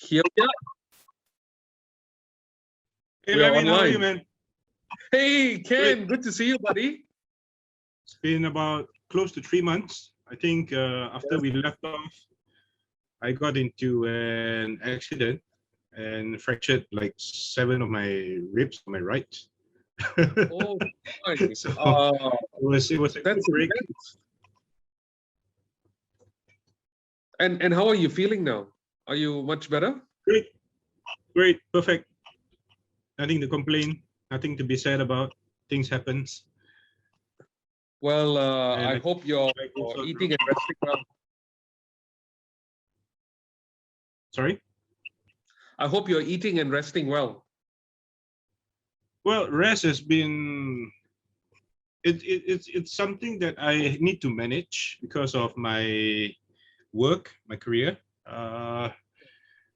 Here we are. Hey, We are Lavin, how are you, online. man? Hey, Ken, Great. good to see you, buddy. It's been about close to 3 months. I think after we left off, I got into an accident and fractured like 7 of my ribs on my right. Oh, nice. So it was a quick That's break. intense. And how are you feeling now? Are you much better? Great, perfect. Nothing to complain, nothing to be sad about. Things happens. Well, And I hope you're also, eating and resting well. sorry? I hope you're eating and resting well. Well, rest has been it's something that I need to manage because of my work, my career.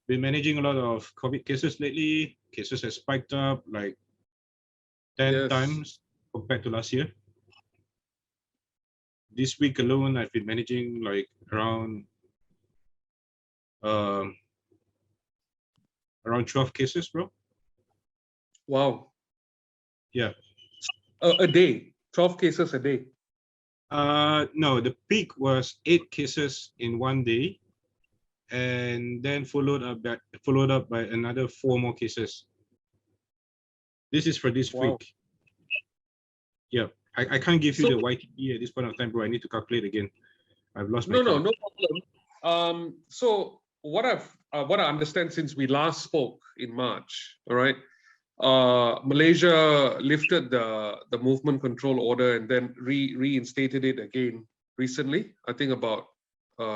Been managing a lot of COVID cases lately. Cases have spiked up like 10 Yes. times compared to last year. This week alone, I've been managing like around 12 cases, bro. Wow. Yeah. A day, 12 cases a day. No, the peak was 8 cases in one day, and then followed up by another 4 more cases. This is for this Wow. week. Yeah, I can't give you So- the YTE at this point of time, bro. I need to calculate again. I've lost my No count. problem. So what I understand since we last spoke in March, all right, Malaysia lifted the movement control order and then reinstated it again recently. I think about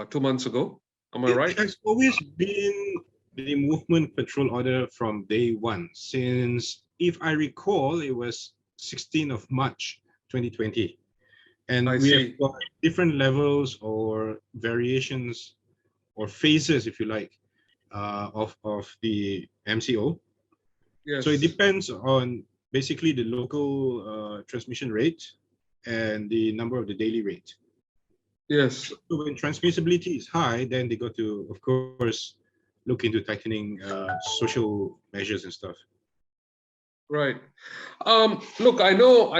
2 months ago. Am I right? It has always been the movement control order from day one, since, if I recall, it was 16th of March 2020. And I we have see. got different levels or variations or phases, if you like, of the MCO. Yes. So it depends on basically the local transmission rate and the number of the daily rate. Yes. So when transmissibility is high, then they got to, of course, look into tightening social measures and stuff. Right. Look, I know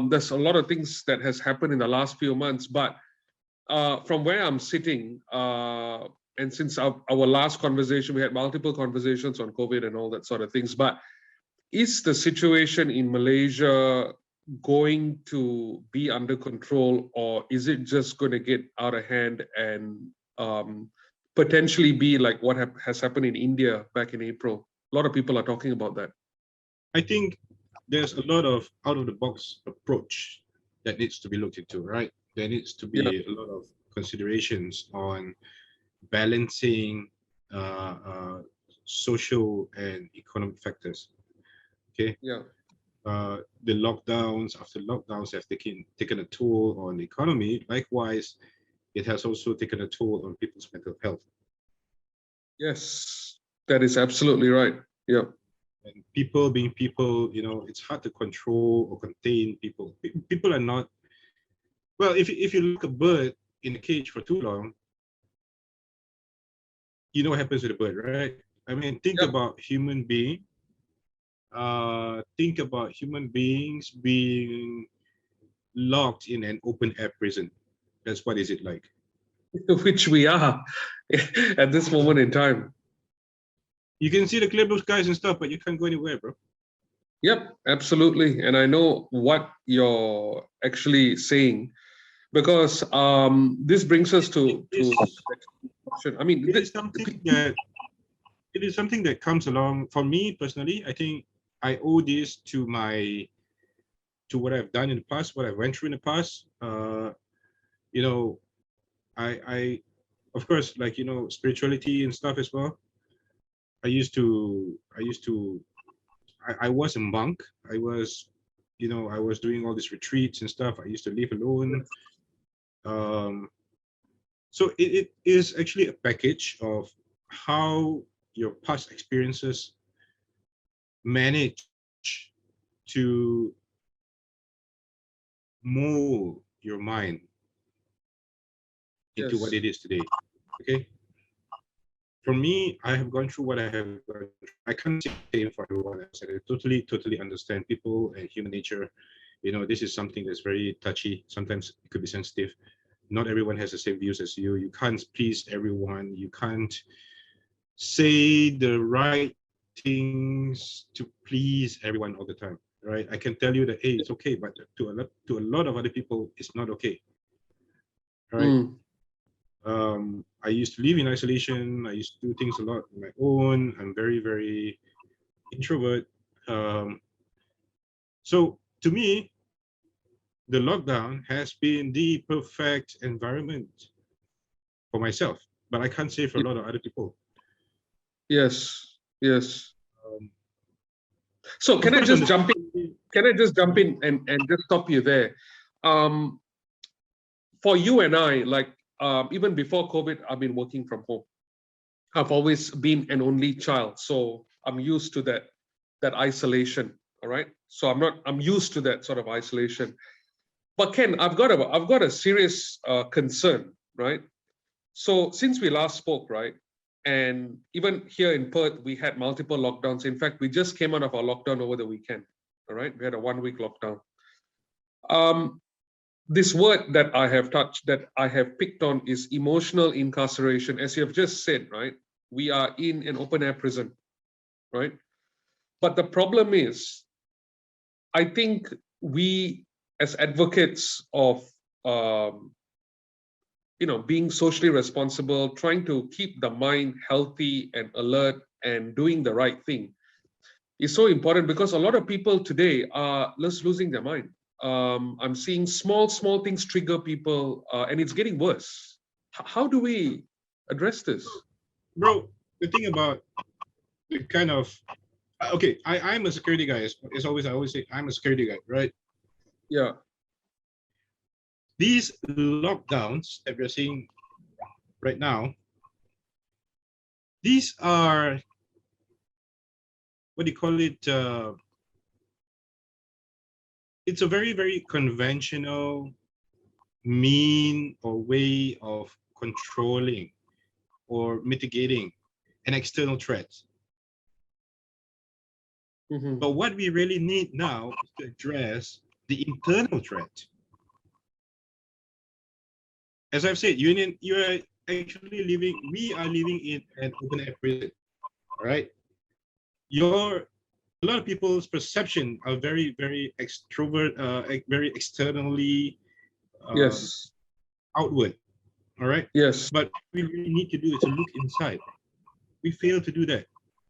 there's a lot of things that has happened in the last few months, but from where I'm sitting, and since our last conversation, we had multiple conversations on COVID and all that sort of things, but is the situation in Malaysia going to be under control, or is it just going to get out of hand and potentially be like what has happened in India back in April? A lot of people are talking about that. I think there's a lot of out-of-the-box approach that needs to be looked into, right? There needs to be a lot of considerations on balancing social and economic factors. Okay. Yeah. The lockdowns, after lockdowns, have taken a toll on the economy. Likewise, it has also taken a toll on people's mental health. Yes, that is absolutely right. Yeah. And people being people, it's hard to control or contain people. People are not, well, if you look a bird in a cage for too long, you know what happens with a bird, right? I mean, think about human beings being locked in an open air prison. That's what is it like? Which we are at this moment in time. You can see the clear blue skies and stuff, but you can't go anywhere, bro. Yep, absolutely. And I know what you're actually saying, because this brings us to I mean, it is something that comes along. For me personally, I think I owe this to what I've done in the past, what I went through in the past. I of course, like, spirituality and stuff as well. I was a monk. I was doing all these retreats and stuff. I used to live alone. So it is actually a package of how your past experiences manage to mold your mind into what it is today. Okay. for me, I have gone through what I have gone through. I can't say for everyone else. I totally understand people and human nature. You know, this is something that's very touchy. Sometimes it could be sensitive. Not everyone has the same views as you. You can't please everyone. You can't say the right things to please everyone all the time, right? I can tell you that, hey, it's okay, but to a lot of other people, it's not okay, right? I used to live in isolation. I used to do things a lot on my own. I'm very introvert. So to me, the lockdown has been the perfect environment for myself, but I can't say for a lot of other people. Yes, yes. Um, So of can I course, on just the jump in? Can I just jump in and just stop you there? Um, for you and I, like even before COVID, I've been working from home. I've always been an only child, so I'm used to that isolation. All right, so I'm used to that sort of isolation. But Ken, I've got a serious concern, right? So since we last spoke, right, and even here in Perth, we had multiple lockdowns. In fact, we just came out of our lockdown over the weekend. All right, we had a 1 week lockdown. This word that I have touched, that I have picked on, is emotional incarceration. As you have just said, right, we are in an open air prison, right? But the problem is, I think we as advocates of being socially responsible, trying to keep the mind healthy and alert and doing the right thing is so important, because a lot of people today are just losing their mind. I'm seeing small things trigger people, and it's getting worse. How do we address this? bro, the thing about the kind of okay, I'm a security guy. It's always I always say I'm a security guy, right? Yeah. These lockdowns that we're seeing right now, these are what do you call it? It's a very conventional mean or way of controlling or mitigating an external threat. Mm-hmm. But what we really need now is to address the internal threat. As I've said, you are actually living, we are living in an open air prison, right? A lot of people's perception are very extrovert, very externally Yes. outward, all right? Yes. But we really need to do is to look inside. We fail to do that.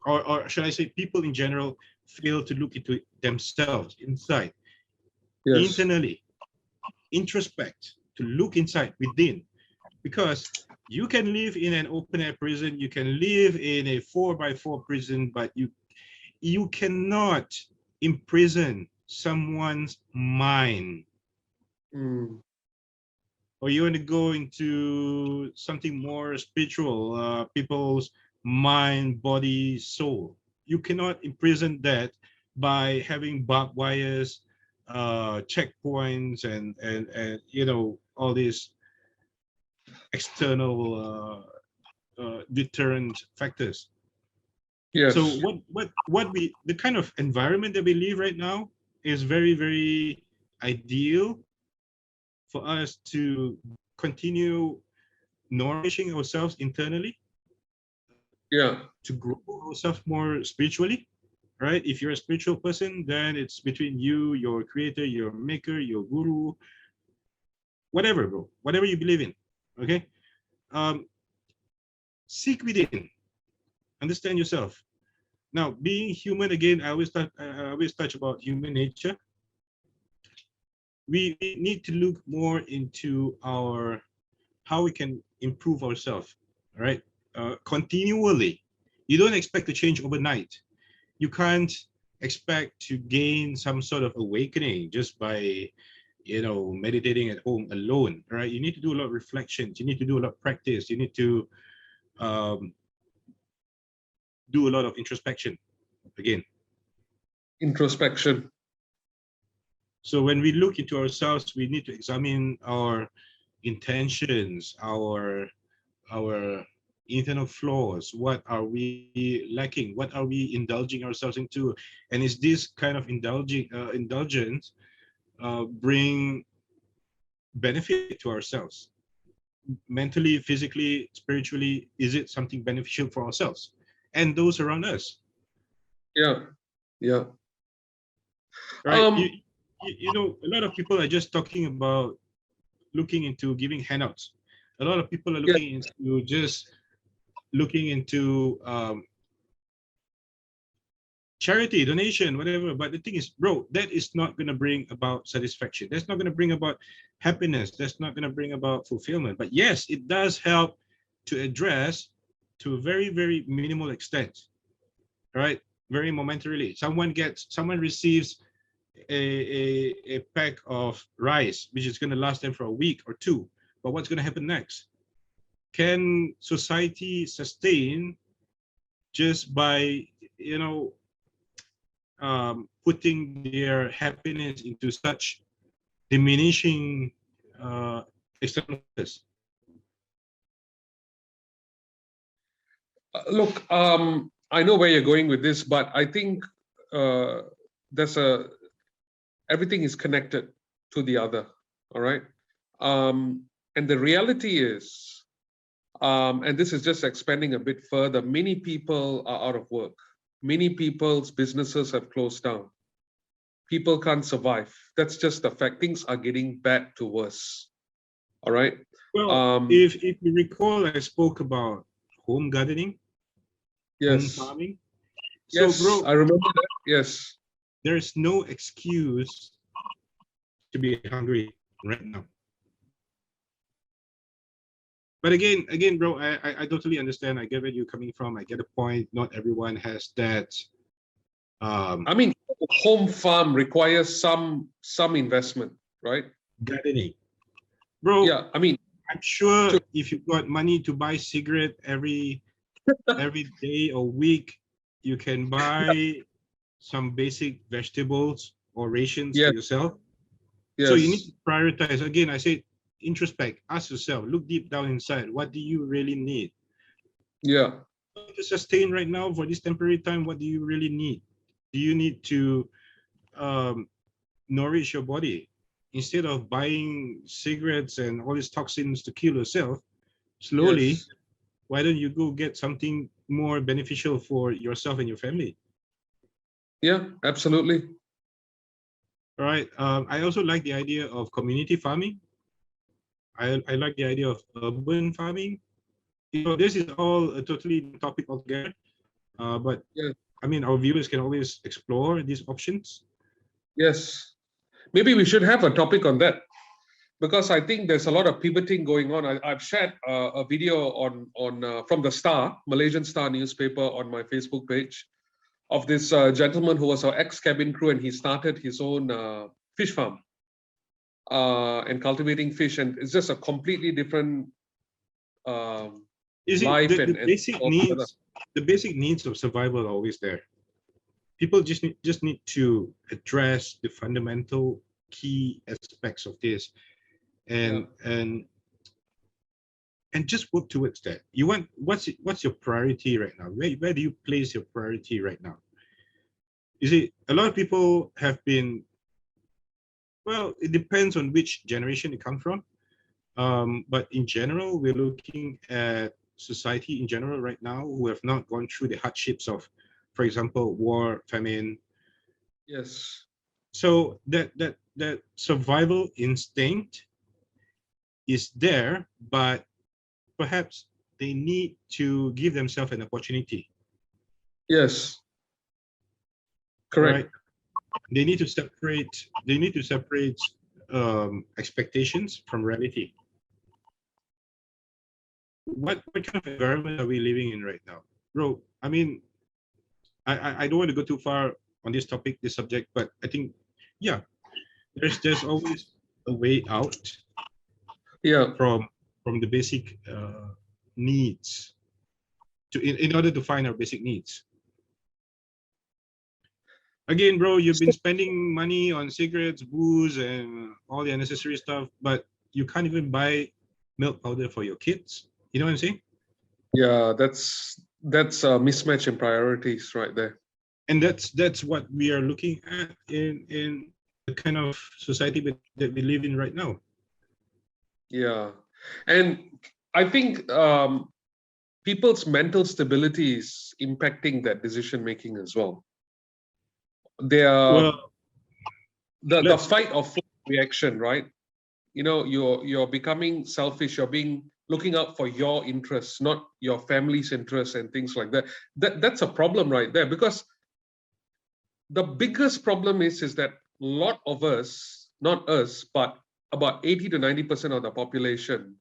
Or should I say people in general fail to look into themselves inside, Yes. internally, introspect, to look inside within. Because you can live in an open air prison, you can live in a 4x4 prison, but you cannot imprison someone's mind. Mm. Or you want to go into something more spiritual, people's mind, body, soul. You cannot imprison that by having barbed wires, checkpoints, and all these external deterrent factors. So Yes. the kind of environment that we live right now is very ideal for us to continue nourishing ourselves internally, Yeah. to grow ourselves more spiritually, right? If you're a spiritual person, then it's between you, your creator, your maker, your guru, whatever, bro, whatever you believe in. Okay, seek within, understand yourself. Now, being human, again, I always touch about human nature. We need to look more into our how we can improve ourselves, right? Continually. You don't expect to change overnight. You can't expect to gain some sort of awakening just by meditating at home alone, right? You need to do a lot of reflections. You need to do a lot of practice. You need to um, do a lot of introspection again. Introspection. So when we look into ourselves, we need to examine our intentions, our internal flaws? What are we lacking? What are we indulging ourselves into? And is this kind of indulgence bring benefit to ourselves? Mentally, physically, spiritually, is it something beneficial for ourselves and those around us? Yeah. Yeah. Right? You know, a lot of people are just talking about looking into giving handouts. A lot of people are Yeah. looking into just looking into charity, donation, whatever. But the thing is, bro, that is not going to bring about satisfaction. That's not going to bring about happiness. That's not going to bring about fulfillment. But yes, it does help to address to a very, very minimal extent, right? Very momentarily. Someone receives a pack of rice, which is going to last them for a week or two. But what's going to happen next? Can society sustain just by, you know, putting their happiness into such diminishing external factors? Look, I know where you're going with this, but I think uh, there's a everything is connected to the other. All right, and the reality is, and this is just expanding a bit further. Many people are out of work. Many people's businesses have closed down. People can't survive. That's just the fact. Things are getting bad to worse. All right. Well, Um, if you recall, I spoke about home gardening, home yes. farming. So, Yes, bro, I remember that. Yes. there's no excuse to be hungry right now. But again, bro, I totally understand. I get where you're coming from. I get the point. Not everyone has that. I mean, home farm requires some investment, right? Gardening, bro. Yeah. I mean, I'm sure to, if you've got money to buy cigarette every day or week, you can buy some basic vegetables or rations for yes, yourself. So you need yes, to prioritize. Again, I say introspect, ask yourself, look deep down inside. What do you really need? yeah, To sustain right now for this temporary time, what do you really need? Do you need to um, nourish your body? Instead of buying cigarettes and all these toxins to kill yourself, slowly, yes, why don't you go get something more beneficial for yourself and your family? yeah, absolutely. All right. I also like the idea of community farming. I like the idea of urban farming. You know, this is all a totally new topic altogether. But Yeah, I mean, our viewers can always explore these options. yes. Maybe we should have a topic on that because I think there's a lot of pivoting going on. I've shared a video on from the Star, Malaysian Star newspaper, on my Facebook page of this gentleman who was our ex-cabin crew, and he started his own fish farm and cultivating fish, and it's just a completely different um, You see, life the and basic altogether. needs, the basic needs of survival are always there. People just need to address the fundamental key aspects of this Yeah. and just work towards that. You want what's your priority right now? Where do you place your priority right now? You see, a lot of people have been, well, it depends on which generation you come from. But in general, we're looking at society in general right now who have not gone through the hardships of, for example, war, famine. Yes. So that survival instinct is there, but perhaps they need to give themselves an opportunity, Yes. right? Correct. They need to separate expectations from reality. What kind of environment are we living in right now, bro? I mean, I don't want to go too far on this topic, this subject, but I think, yeah, there's always a way out Yeah. from the basic needs in order to find our basic needs. Again, bro, you've been spending money on cigarettes, booze, and all the unnecessary stuff, but you can't even buy milk powder for your kids. You know what I'm saying? Yeah, that's a mismatch in priorities right there. And that's what we are looking at in the kind of society that we live in right now. Yeah, and I think people's mental stability is impacting that decision making as well. They are Well, the let's fight or flight reaction, right? You know, you're becoming selfish. You're being looking out for your interests, not your family's interests and things like that. That's a problem right there, because the biggest problem is that a lot of us, not us, but about 80 to 90% of the population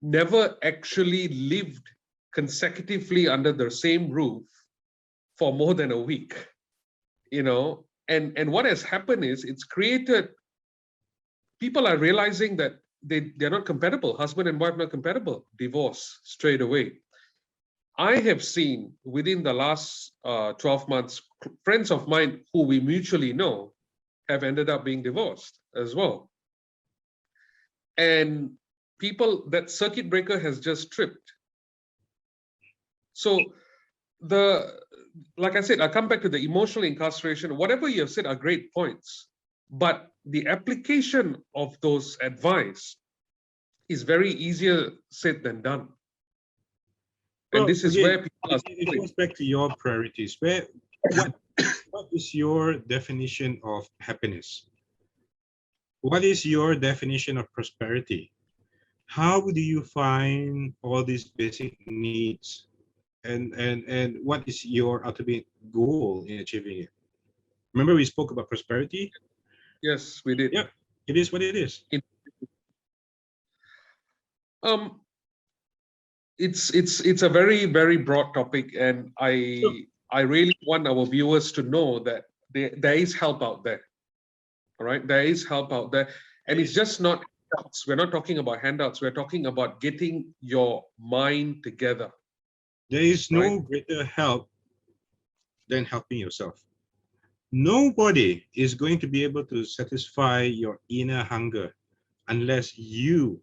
never actually lived consecutively under the same roof for more than a week, you know. And what has happened is it's created, people are realizing that they're not compatible, husband and wife not compatible, divorce straight away. I have seen within the last 12 months, friends of mine who we mutually know have ended up being divorced as well. And people, that circuit breaker has just tripped. So the, like I said, I come back to the emotional incarceration. Whatever you have said are great points, but the application of those advice is very easier said than done. And well this is again. where people are It struggling. goes back to your priorities. What what is your definition of happiness? What is your definition of prosperity? How do you find all these basic needs? And what is your ultimate goal in achieving it? Remember we spoke about prosperity? Yes, we did. Yep, it is what it is. Um, it's a very, very broad topic, and So I really want our viewers to know that there is help out there. All right, there is help out there, and it's just not handouts. We're not talking about handouts. We're talking about getting your mind together. there is Right? no greater help than helping yourself. Nobody is going to be able to satisfy your inner hunger unless you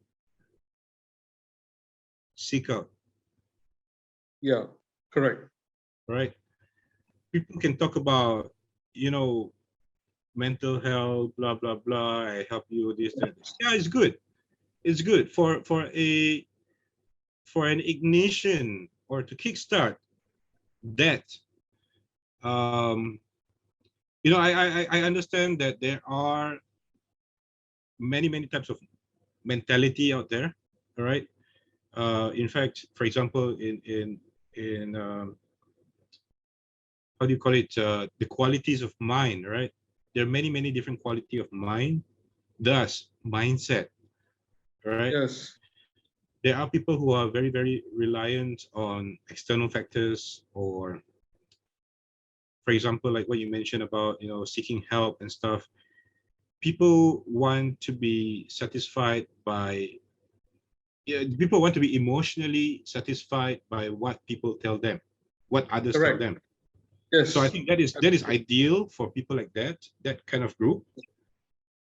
seek out, Yeah, correct. right? People can talk about, you know, mental health, blah, blah, blah. I help you, this, that. Yeah, it's good. It's good for an ignition or to kickstart that. Um, you know, I understand that there are many types of mentality out there. All right. In fact, for example, in how do you call it? The qualities of mind, right? There are many different quality of mind. Thus, mindset, right? Yes. There are people who are very reliant on external factors, or for example, like what you mentioned about, you know, seeking help and stuff. People want to be satisfied by, yeah, people want to be emotionally satisfied by what people tell them, what others tell Correct. them. So I Yes. think that is ideal for people like that kind of group,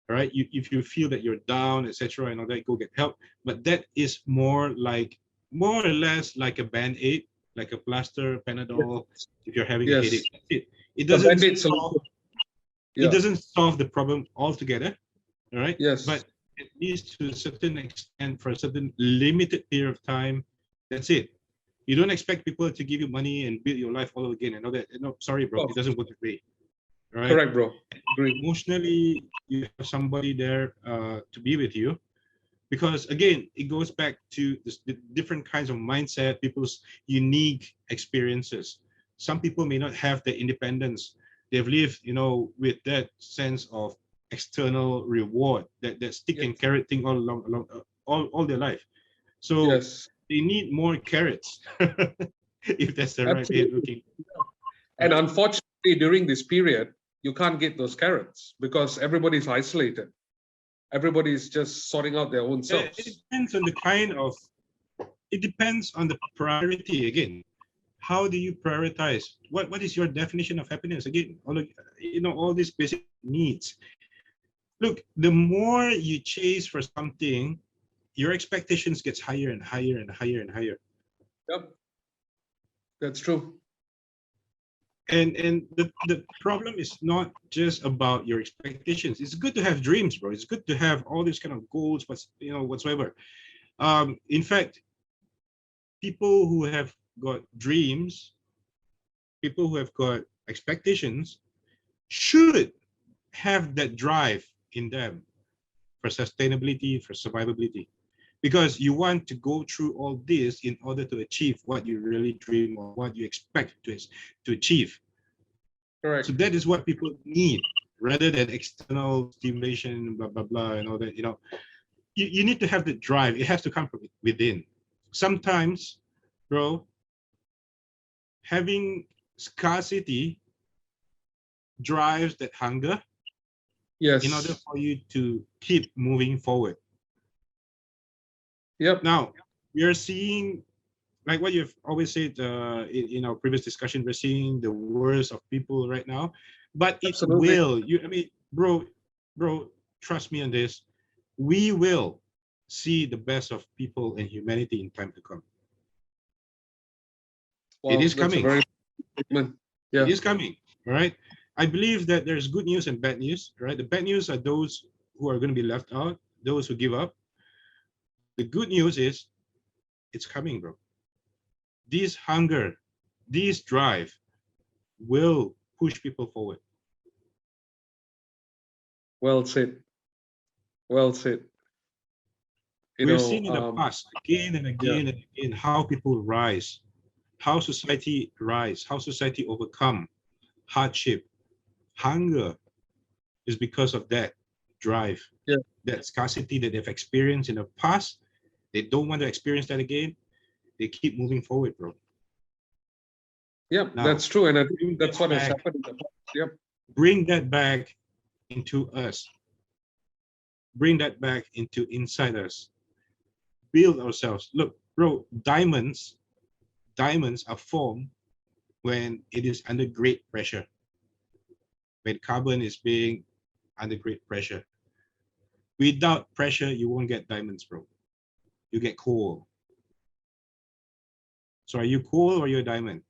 right? If you feel that you're down, etc., and all that, go get help. But that is more or less like a band-aid, like a plaster, Panadol. If you're having a Yes. headache, that's it. It The doesn't band-aid solve solution. Yeah. the problem altogether, all right? Yes. But at least to a certain extent, for a certain limited period of time, that's it. You don't expect people to give you money and build your life all over again and all that. No, sorry, bro, Oh, it doesn't work that way, right? correct, bro. Agree. Emotionally, you have somebody there to be with you, because again, it goes back to the different kinds of mindset, people's unique experiences. Some people may not have the independence. They've lived, you know, with that sense of external reward, that stick Yes. and carrot thing along all their life. So Yes. they need more carrots, if that's the right way of Absolutely. looking, And right? unfortunately, during this period, you can't get those carrots because everybody's isolated. Everybody's just sorting out their own It selves. depends on the kind of, it depends on the priority again. How do you prioritize? What is your definition of happiness? Again, all of, you know, all these basic needs. Look, the more you chase for something, your expectations gets higher and higher and higher and higher. Yep. That's true. And the problem is not just about your expectations. It's good to have dreams, bro. It's good to have all these kind of goals, but whatsoever. In fact, people who have got dreams, people who have got expectations, should have that drive in them for sustainability, for survivability, because you want to go through all this in order to achieve what you really dream or what you expect to achieve. Correct. So that is what people need, rather than external stimulation, blah blah blah, and all that. You need to have the drive. It has to come from within. Sometimes, bro, having scarcity drives that hunger Yes. in order for you to keep moving forward. Yep. Now, we are seeing, like what you've always said in our previous discussion, we're seeing the worst of people right now, but it Absolutely. will. Bro, trust me on this. We will see the best of people and humanity in time to come. Wow, It is that's coming. a very statement. Yeah. It is coming. All right. I believe that there's good news and bad news. Right. The bad news are those who are going to be left out, those who give up. The good news is it's coming, bro. This hunger, this drive will push people forward. Well said. Well said. We've seen in the past again and again and again how people rise, how society rise, how society overcome hardship, hunger is because of that drive, that scarcity that they've experienced in the past. They don't want to experience that again. They keep moving forward, bro. Yeah, Now, that's true. And I think that's what has happened in the past. Yep. Bring that back into us. Bring that back into inside us. Build ourselves. Look, bro, diamonds are formed when it is under great pressure. When carbon is being under great pressure. Without pressure, you won't get diamonds, bro. You get coal. So are you coal or are you a diamond?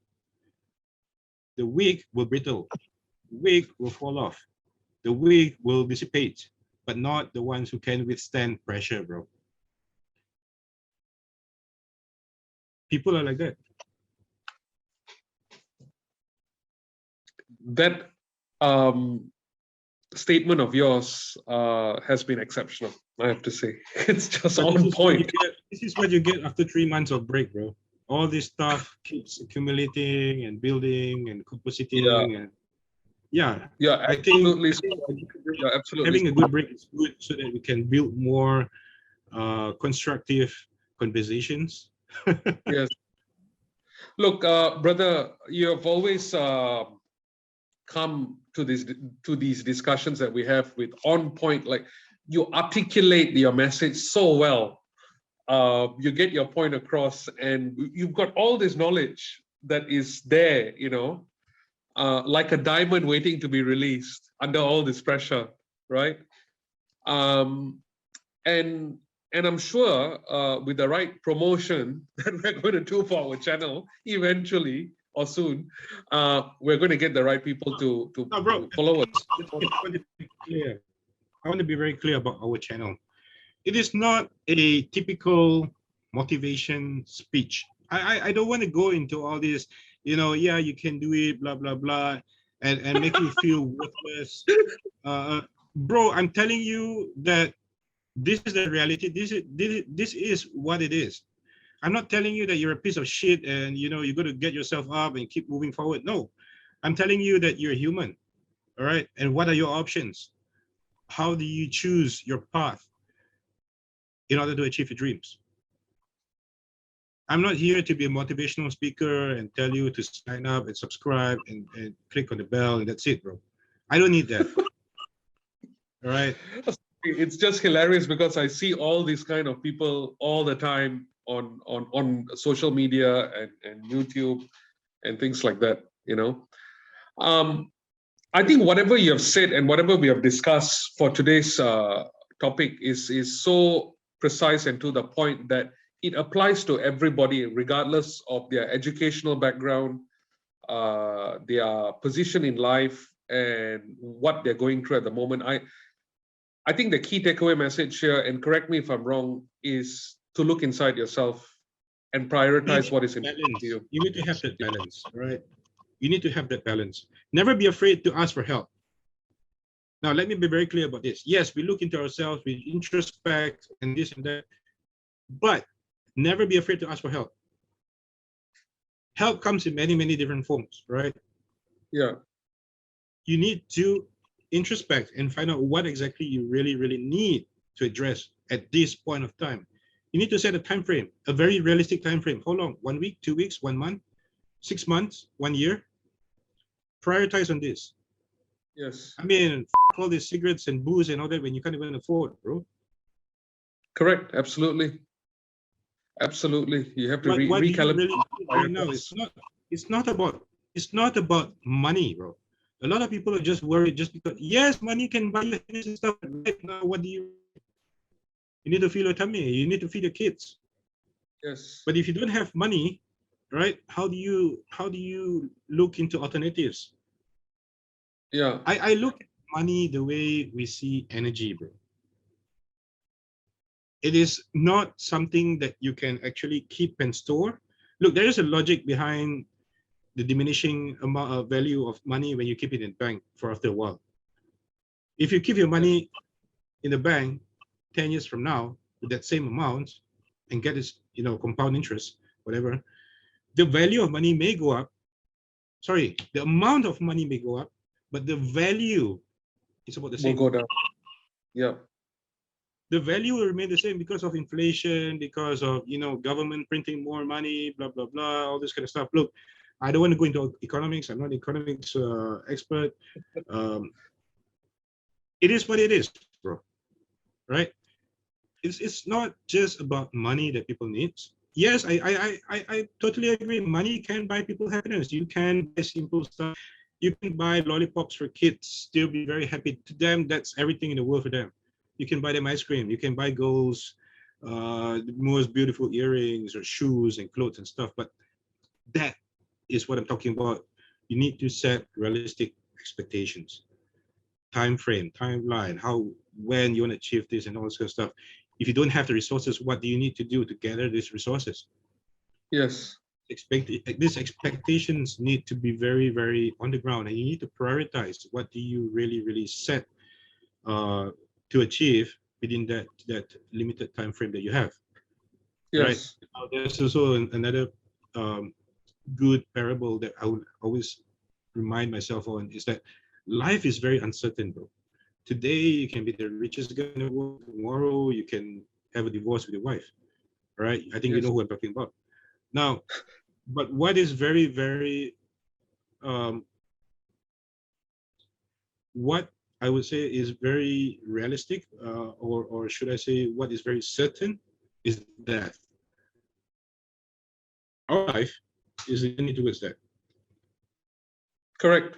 The weak will brittle. The weak will fall off. The weak will dissipate, but not the ones who can withstand pressure, bro. People are like that. That statement of yours has been exceptional, I have to say. It's just on point. This is what you get after 3 months of break, bro. All this stuff keeps accumulating and building and compositing and I think having a good break is good so that we can build more constructive conversations. Yes. Look, brother, you have always come to these discussions that we have with on point, like you articulate your message so well. You get your point across, and you've got all this knowledge that is there, like a diamond waiting to be released under all this pressure, right? And I'm sure with the right promotion that we're going to do for our channel eventually or soon, we're going to get the right people to follow us. I want to be very clear about our channel. It is not a typical motivation speech. I don't want to go into all this, yeah, you can do it, blah, blah, blah, and make you feel worthless. Bro, I'm telling you that this is the reality. This is what it is. I'm not telling you that you're a piece of shit and you're going to get yourself up and keep moving forward. No, I'm telling you that you're human. All right. And what are your options? How do you choose your path in order to achieve your dreams? I'm not here to be a motivational speaker and tell you to sign up and subscribe and click on the bell and that's it, bro. I don't need that. All right. It's just hilarious because I see all these kind of people all the time on social media and YouTube and things like that, I think whatever you have said and whatever we have discussed for today's topic is so precise and to the point that it applies to everybody, regardless of their educational background, their position in life, and what they're going through at the moment. I think the key takeaway message here, and correct me if I'm wrong, is to look inside yourself and prioritize what is important to you. You need to have that balance, right? You need to have that balance. Never be afraid to ask for help. Now, let me be very clear about this. Yes, we look into ourselves, we introspect and this and that, but never be afraid to ask for help. Help comes in many, many different forms, right? Yeah. You need to introspect and find out what exactly you really, really need to address at this point of time. You need to set a time frame, a very realistic time frame. How long? 1 week, 2 weeks, 1 month, 6 months, 1 year? Prioritize on this. Yes. I mean, all these cigarettes and booze and all that when you can't even afford, bro. Correct. Absolutely. Absolutely. You have to What do you recalibrate. really need right now? It's not about money, bro. A lot of people are just worried just because, yes, money can buy you happiness and stuff, but right now, what do you need to fill your tummy, you need to feed your kids. Yes. But if you don't have money, right, how do you look into alternatives? Yeah. I look at money the way we see energy, bro. It is not something that you can actually keep and store. Look, there is a logic behind the diminishing amount of value of money when you keep it in bank for after a while. If you keep your money in the bank 10 years from now with that same amount and get this, compound interest, whatever, the value of money may go up. Sorry, the amount of money may go up, but the value is about the same. Will go down. Yeah. The value will remain the same because of inflation, because of government printing more money, blah blah blah, all this kind of stuff. Look, I don't want to go into economics. I'm not an economics expert. It is what it is, bro. Right? It's not just about money that people need. Yes, I totally agree. Money can buy people happiness. You can buy simple stuff. You can buy lollipops for kids, still be very happy. To them, that's everything in the world for them. You can buy them ice cream. You can buy girls the most beautiful earrings or shoes and clothes and stuff. But that is what I'm talking about. You need to set realistic expectations, time frame, timeline, when you want to achieve this and all this kind of stuff. If you don't have the resources, what do you need to do to gather these resources? Yes. These expectations need to be very, very on the ground, and you need to prioritize what do you really, really set to achieve within that limited time frame that you have. Yes. Right? There's also another good parable that I would always remind myself on is that life is very uncertain, bro. Today you can be the richest guy in the world. Tomorrow you can have a divorce with your wife, right? I think you know who I'm talking about. Now, but what is very, very what I would say is very realistic, or should I say what is very certain, is death. Our life is leading towards that. Correct.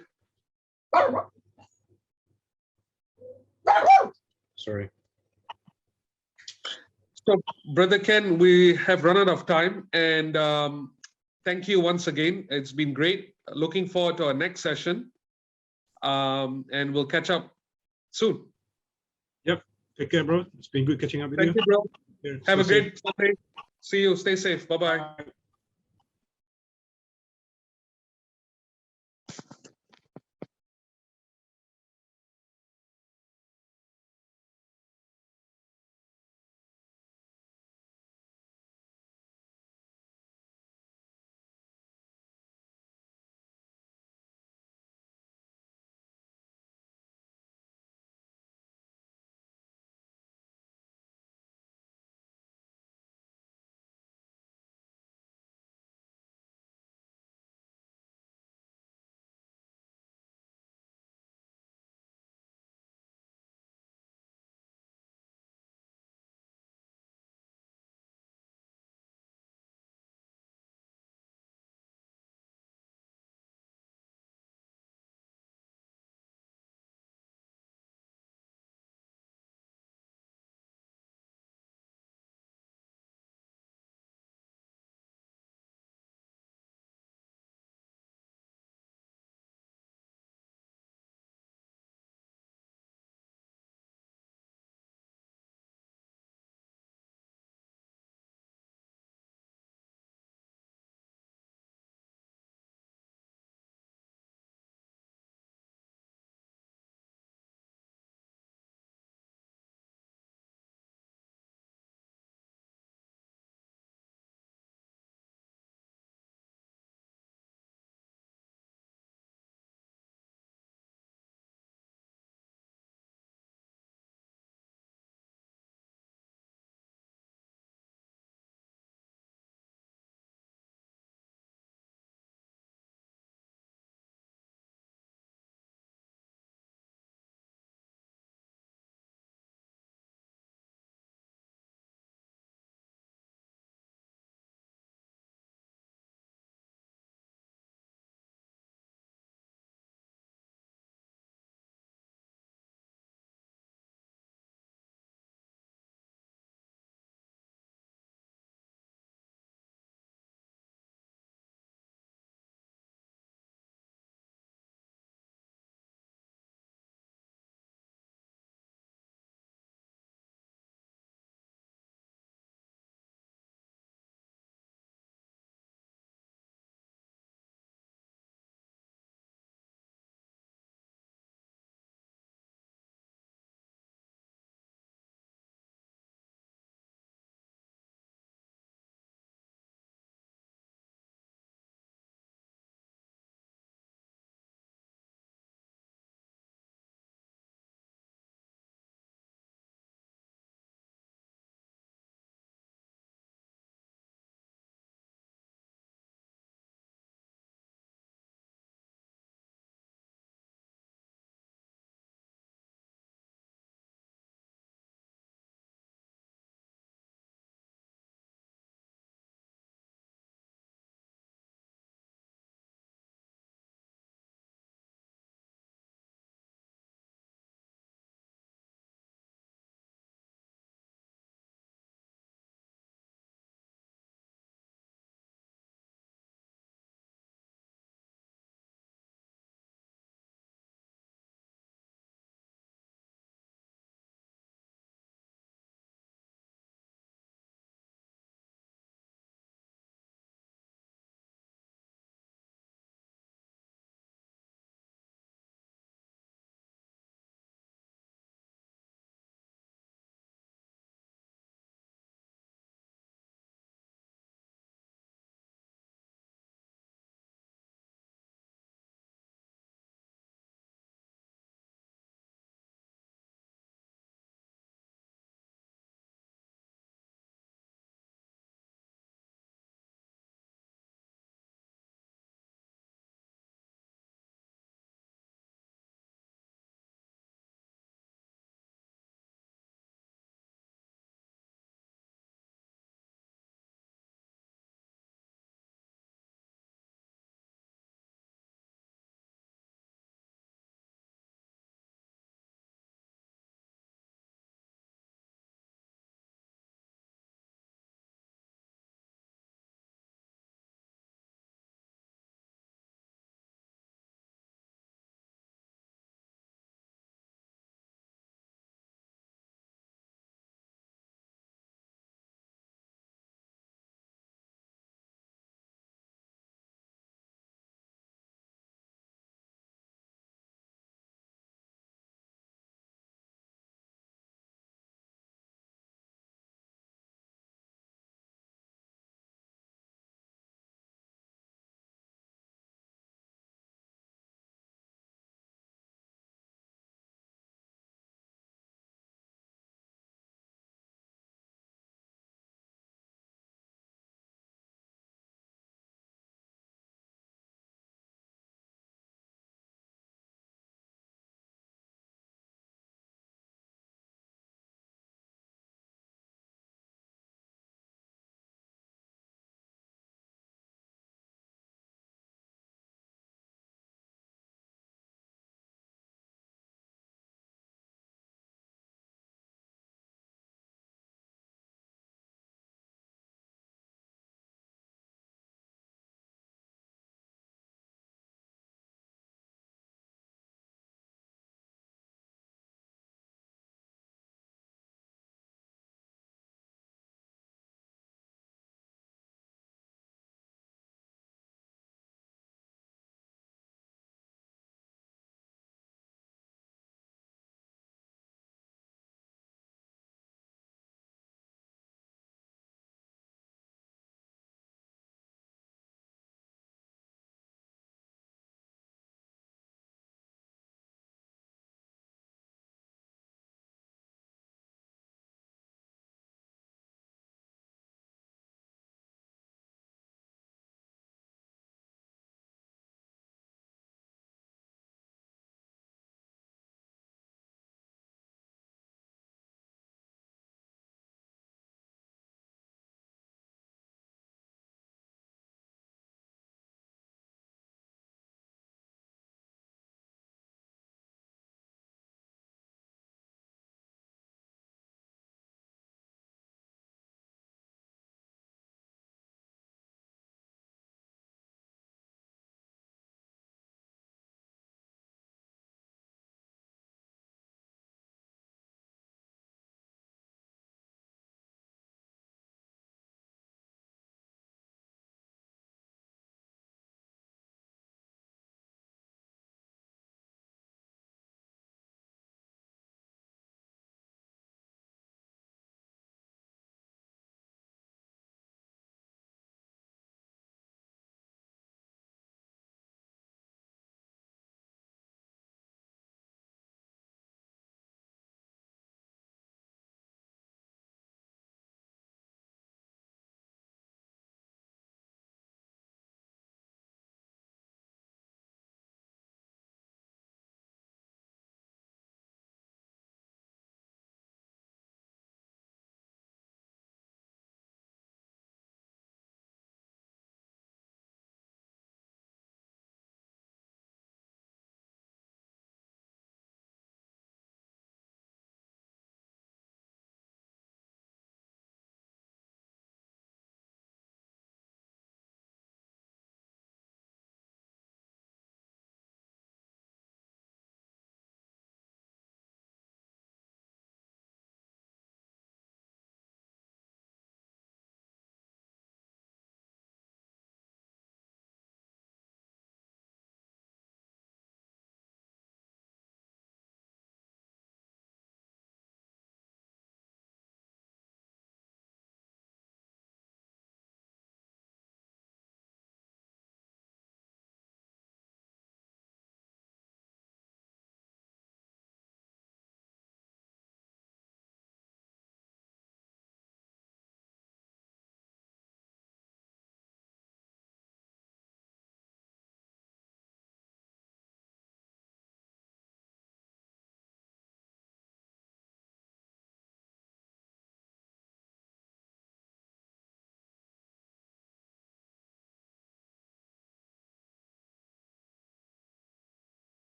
Sorry. So, Brother Ken, we have run out of time, and thank you once again. It's been great. Looking forward to our next session, and we'll catch up soon. Yep. Take care, bro. It's been good catching up with you. Thank you, bro. Yeah, have a stay great Sunday. See you. Stay safe. Bye-bye. safe. Bye.